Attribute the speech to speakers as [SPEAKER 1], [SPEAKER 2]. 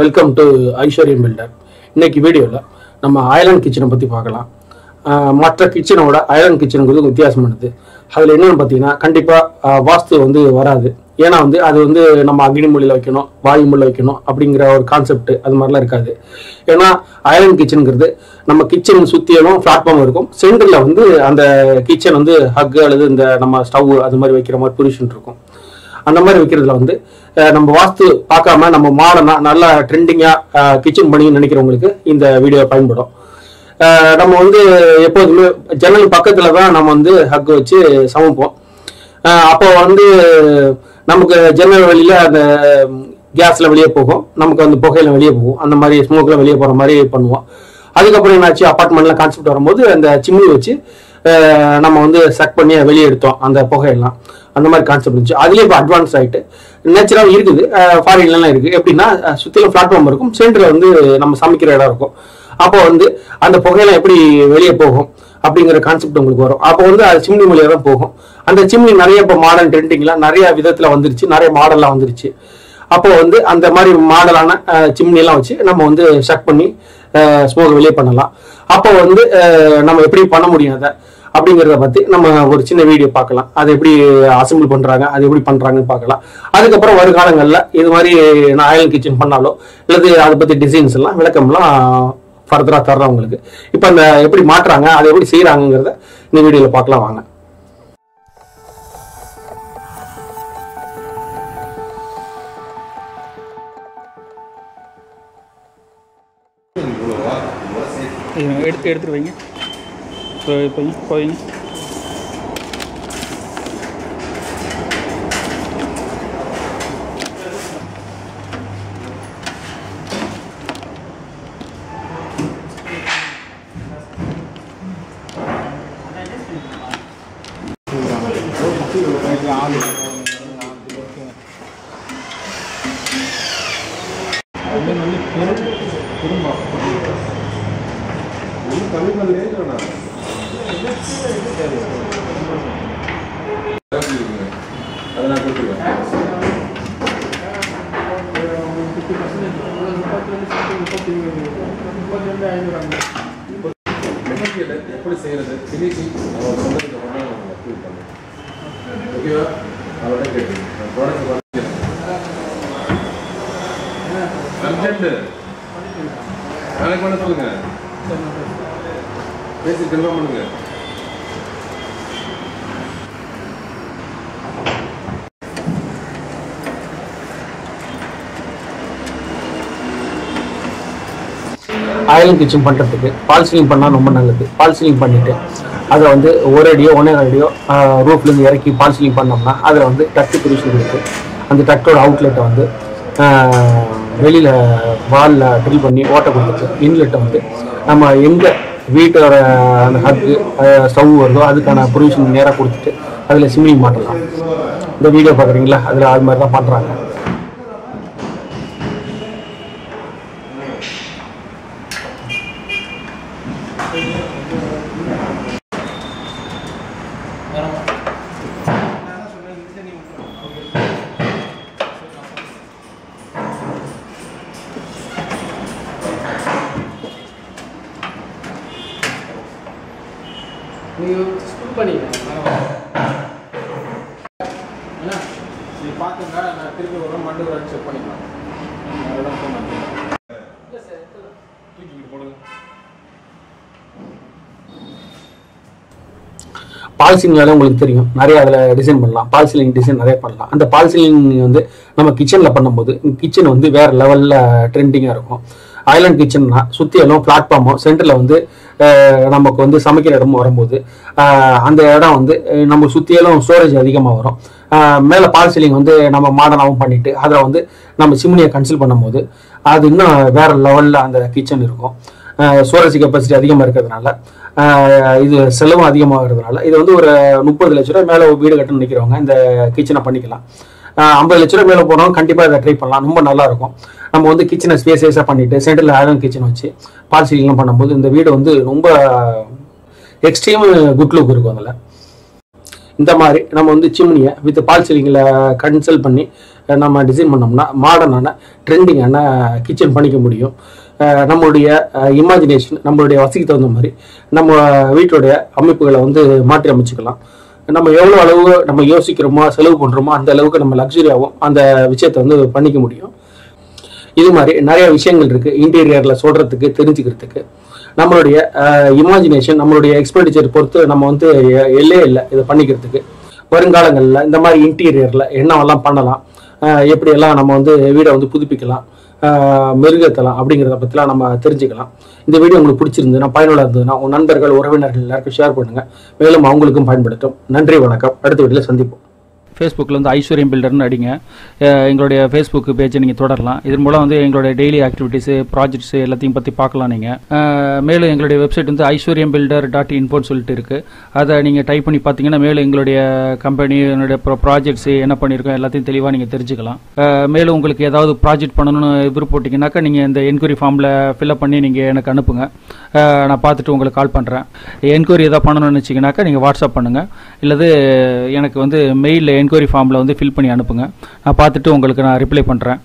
[SPEAKER 1] Welcome to ஐஸ்வர்யம் filter. இன்னைக்கு வீடியோவில் நம்ம ஐலாண்ட் கிச்சனை பற்றி பார்க்கலாம். மற்ற கிச்சனோட ஐலாண்ட் கிச்சனுங்கிறது வித்தியாசமானது. அதில் என்னென்னு பார்த்தீங்கன்னா கண்டிப்பாக வாஸ்து வராது. ஏன்னா அது நம்ம அக்னி மூலையில் வைக்கணும், வாயு மூலையில் வைக்கணும் அப்படிங்கிற ஒரு கான்செப்ட் அது மாதிரிலாம் இருக்காது. ஏன்னா ஐலாண்ட் கிச்சனுங்கிறது நம்ம கிச்சன் சுற்றியும் பிளாட்ஃபார்ம் இருக்கும். சென்டரில் அந்த கிச்சன் ஹக் அல்லது இந்த நம்ம ஸ்டவ் அது மாதிரி வைக்கிற மாதிரி பொசிஷன் இருக்கும். அந்த மாதிரி வைக்கிறதுல நம்ம வாஸ்து பார்க்காம நம்ம மாடர்னா நல்லா ட்ரெண்டிங்காக கிச்சன் பண்ணி நினைக்கிறவங்களுக்கு இந்த வீடியோ பயன்படும். நம்ம எப்போதுமே ஜன்னல் பக்கத்தில் தான் நம்ம ஹக் வச்சு சமைப்போம். அப்போ நமக்கு ஜன்னல் வழியில் அந்த கேஸில் வெளியே போகும், நமக்கு புகையில வெளியே போகும், அந்த மாதிரி ஸ்மோக்கில் வெளியே போகிற மாதிரி பண்ணுவோம். அதுக்கப்புறம் என்னாச்சு, அப்பார்ட்மெண்ட்ல கான்செப்ட் வரும்போது அந்த சிம்னி வச்சு நம்ம செக் பண்ணி வெளியே எடுத்தோம் அந்த புகையெல்லாம். அந்த மாதிரி கான்செப்ட் இருந்துச்சு. அதுலேயே இப்போ அட்வான்ஸ் ஆகிட்டு நேச்சுரலாக இருக்குது. ஃபாரின்லாம் இருக்குது. எப்படின்னா சுற்றிலும் பிளாட்ஃபார்ம் இருக்கும், சென்டரில் நம்ம சமைக்கிற இடம் இருக்கும். அப்போ அந்த புகையெல்லாம் எப்படி வெளியே போகும் அப்படிங்கிற கான்செப்ட் உங்களுக்கு வரும். அப்போ அது சிம்னி மூலியாக தான் போகும். அந்த சிம்னி நிறைய இப்போ மாடர்ன் ட்ரெண்டிங்லாம் நிறைய விதத்தில் வந்துருச்சு, நிறைய மாடல்லாம் வந்துருச்சு. அப்போ அந்த மாதிரி மாடலான சிம்னியெல்லாம் வச்சு நம்ம செக் பண்ணி ஸ்மோக் வெளியே பண்ணலாம். அப்போ நம்ம எப்படி பண்ண முடியும் அதை அப்படிங்கிறத பற்றி நம்ம ஒரு சின்ன வீடியோ பார்க்கலாம். அதை எப்படி அசம்பிள் பண்ணுறாங்க, அது எப்படி பண்ணுறாங்கன்னு பார்க்கலாம். அதுக்கப்புறம் வருங்காலங்களில் இது மாதிரி நான் ஐலாண்ட் கிச்சன் பண்ணாலோ இல்லது அதை பற்றி டிசைன்ஸ் எல்லாம் விளக்கம்லாம் ஃபர்தராக தர்றேன் உங்களுக்கு. இப்போ அந்த எப்படி மாட்டுறாங்க, அதை எப்படி செய்கிறாங்கிறத இந்த வீடியோவில் பார்க்கலாம் வாங்க.
[SPEAKER 2] எடுத்துட்டு வைங்க. போயிங்க.
[SPEAKER 3] எப்படி செய்யறது ஃபினிஷிங் அவர் சொன்னதுக்கு அப்புறம் நம்ம அப்ரூவ் பண்ணோம். ஓகேவா? அவரோட கேட்டு ப்ராடக்ட் பார்த்துக்கிறேன். அர்ஜென்ட் நாளைக்கு பண்ண சொல்லுங்க, பேசி கன்ஃபார்ம் பண்ணுங்க.
[SPEAKER 1] ஐலாண்ட் கிச்சன் பண்ணுறதுக்கு பால் சீலிங் பண்ணால் ரொம்ப நல்லது. பால் சீலிங் பண்ணிவிட்டு அதை ஒரு அடியோ 1.5 அடியோ ரூஃப்லேருந்து இறக்கி பால் சீலிங் பண்ணோம்னா அதில் டக்ட் பொசிஷன் இருக்குது. அந்த டக்டோட அவுட்லெட்டை வெளியில் வாலில் ட்ரில் பண்ணி ஓட்டை கொடுத்துட்டு இன்லெட்டை நம்ம எங்கே வீட்டோட அந்த ஹக்கு ஸ்டவ் வருதோ அதுக்கான பொசிஷன் நேராக கொடுத்துட்டு அதில் சிம்னி மாட்டலாம். இந்த வீடியோ பார்க்குறீங்களா, அதில் அது மாதிரி தான் பண்ணுறாங்க. நீங்கள் ஸ்கூல் பண்ணிக்கலாம் நீங்கள் பார்த்துங்க. நான் திருப்பி ஒரு மண்டு ஒரு செக் பண்ணிக்கலாம். பால் சீலிங்னால உங்களுக்கு தெரியும், நிறைய அதில் டிசைன் பண்ணலாம். பால் சீலிங் டிசைன் நிறைய பண்ணலாம். அந்த பால் சீலிங் நம்ம கிச்சனில் பண்ணும்போது கிச்சன் வேறு லெவலில் ட்ரெண்டிங்காக இருக்கும். ஐலாண்ட் கிச்சன்னா சுற்றியெல்லாம் பிளாட்ஃபார்மும் சென்டரில் நமக்கு சமைக்கிற இடமும் வரும்போது அந்த இடம் நம்ம சுற்றியெல்லாம் ஸ்டோரேஜ் அதிகமாக வரும். மேலே பால் சீலிங் நம்ம மாடர்னாகவும் பண்ணிவிட்டு அதில் நம்ம சிம்னியை கன்சில் பண்ணும்போது அது இன்னும் வேறு லெவலில் அந்த கிச்சன் இருக்கும். ஸ்டோரேஜ் கெப்பாசிட்டி அதிகமாக இருக்கிறதுனால இது செலவும் அதிகமாகிறதுனால இது ஒரு 30 லட்ச ரூபா மேலே வீடு கட்டணும்னு நினைக்கிறவங்க இந்த கிச்சனை பண்ணிக்கலாம். 50 லட்ச ரூபா மேலே போனவங்க கண்டிப்பாக இதை ட்ரை பண்ணலாம். ரொம்ப நல்லாயிருக்கும். நம்ம கிச்சனை ஸ்பேஸாக பண்ணிவிட்டு சென்டரில் ஐலாண்ட் கிச்சன் வச்சு பால் சீலிங்லாம் பண்ணும்போது இந்த வீடு ரொம்ப எக்ஸ்ட்ரீம் குட் லுக் இருக்கும். அதில் இந்த மாதிரி நம்ம சிம்னியை வித் பால் சீலிங்கில் கன்சல்ட் பண்ணி நம்ம டிசைன் பண்ணோம்னா மாடர்னான ட்ரெண்டிங்கான கிச்சன் பண்ணிக்க முடியும். நம்மளுடைய இமேஜினேஷன், நம்மளுடைய வசதிக்கு தகுந்த மாதிரி நம்ம வீட்டுடைய அமைப்புகளை வந்து மாற்றி அமைச்சுக்கலாம். நம்ம எவ்வளோ அளவு நம்ம யோசிக்கிறோமோ செலவு பண்ணுறோமோ அந்த அளவுக்கு நம்ம லக்ஸரியாகவும் அந்த விஷயத்தை வந்து பண்ணிக்க முடியும். இது மாதிரி நிறைய விஷயங்கள் இருக்குது இன்டீரியரில் சொல்கிறதுக்கு, தெரிஞ்சுக்கிறதுக்கு. நம்மளுடைய இமேஜினேஷன், நம்மளுடைய எக்ஸ்பெண்டிச்சர் பொறுத்து நம்ம வந்து எல்லே இல்லை இதை பண்ணிக்கிறதுக்கு. வருங்காலங்களில் இந்த மாதிரி இன்டீரியரில் என்னவெல்லாம் பண்ணலாம், எப்படியெல்லாம் நம்ம வந்து வீடை வந்து புதுப்பிக்கலாம், மெருகேற்றலாம் அப்படிங்கிறத பற்றிலாம் நம்ம தெரிஞ்சுக்கலாம். இந்த வீடியோ உங்களுக்கு பிடிச்சிருந்ததுன்னா, பயனுள்ள இருந்ததுன்னா உங்கள் நண்பர்கள், உறவினர்கள் எல்லாருக்கும் ஷேர் பண்ணுங்கள். மேலும் அவங்களுக்கும் பயன்படுத்தும். நன்றி, வணக்கம். அடுத்த வீடியோவில் சந்திப்போம்.
[SPEAKER 2] ஃபேஸ்புக்கில் வந்து ஐஸ்வர்யம் பில்டர்னு அடிங்க. எங்களுடைய ஃபேஸ்புக் பேஜை நீங்கள் தொடரலாம். இதன் மூலம் வந்து எங்களுடைய டெய்லி ஆக்டிவிட்டீஸு, ப்ராஜெக்ட்ஸு எல்லாத்தையும் பற்றி பார்க்கலாம் நீங்கள். மேலும் எங்களுடைய வெப்சைட் வந்து aishwaryambuilder.info சொல்லிட்டு இருக்குது. அதை நீங்கள் டைப் பண்ணி பார்த்தீங்கன்னா மேலும் எங்களுடைய கம்பெனி, என்னுடைய ப்ராஜெக்ட்ஸு என்ன பண்ணியிருக்கோம் எல்லாத்தையும் தெளிவாக நீங்கள் தெரிஞ்சுக்கலாம். மேலும் உங்களுக்கு ஏதாவது ப்ராஜெக்ட் பண்ணணும்னு விருப்பப்பட்டீங்கன்னாக்கா நீங்கள் இந்த என்கொயரி ஃபார்மில் ஃபில்அப் பண்ணி நீங்கள் எனக்கு அனுப்புங்க. நான் பார்த்துட்டு உங்களுக்கு கால் பண்ணுறேன். என்கொயரி எதாவது பண்ணணும்னு வச்சிங்கனாக்கா நீங்கள் வாட்ஸ்அப் பண்ணுங்கள், இல்லது எனக்கு வந்து மெயிலில் என்கொயரி ஃபார்மில் வந்து ஃபில் பண்ணி அனுப்புங்க. நான் பார்த்துட்டு உங்களுக்கு நான் ரிப்ளை பண்ணுறேன்.